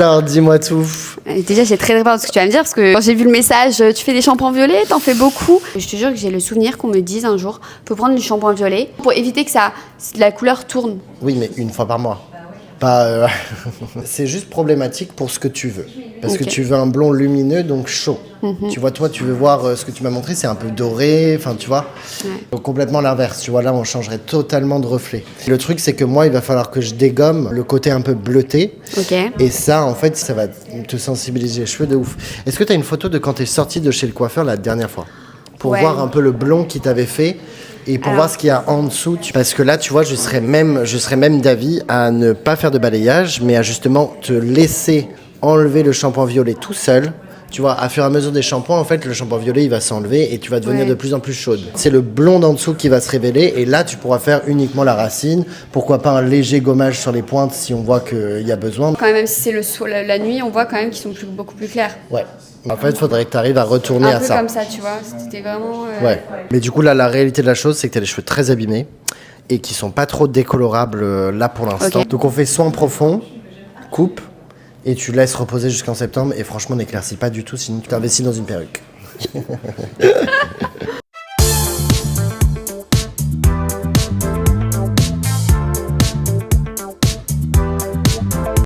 Alors, dis-moi tout. Déjà, j'ai très peur de ce que tu vas me dire parce que quand j'ai vu le message, tu fais des shampoings violets, t'en fais beaucoup. Je te jure que j'ai le souvenir qu'on me dise un jour, faut prendre du shampoing violet pour éviter que la couleur tourne. Oui, mais une fois par mois. Pas. C'est juste problématique pour ce que tu veux. Parce que tu veux un blond lumineux, donc chaud. Tu vois, toi, tu veux voir ce que tu m'as montré, c'est un peu doré, enfin, tu vois. Ouais. Donc, complètement l'inverse. Tu vois, là, on changerait totalement de reflet. Le truc, c'est que moi, il va falloir que je dégomme le côté un peu bleuté. Ok. Et ça, en fait, ça va te sensibiliser les cheveux de ouf. Est-ce que tu as une photo de quand tu es sorti de chez le coiffeur la dernière fois? Pour voir un peu le blond qu'il t'avait fait. Et pour voir ce qu'il y a en dessous, parce que là, tu vois, je serais même d'avis à ne pas faire de balayage, mais à justement te laisser enlever le shampoing violet tout seul. Tu vois, à fur et à mesure des shampoings, en fait, le shampoing violet, il va s'enlever et tu vas devenir de plus en plus chaude. C'est le blond en dessous qui va se révéler et là, tu pourras faire uniquement la racine. Pourquoi pas un léger gommage sur les pointes si on voit qu'il y a besoin. Quand même, si c'est la nuit, on voit quand même qu'ils sont beaucoup plus clairs. Ouais. En fait, il faudrait que tu arrives à retourner à ça. Un peu comme ça, tu vois. C'était vraiment... Ouais. Mais du coup, là, la réalité de la chose, c'est que tu as les cheveux très abîmés et qui sont pas trop décolorables là pour l'instant. Donc, on fait soin profond, coupe, et tu laisses reposer jusqu'en septembre. Et franchement, n'éclaircis pas du tout, sinon tu t'investis dans une perruque.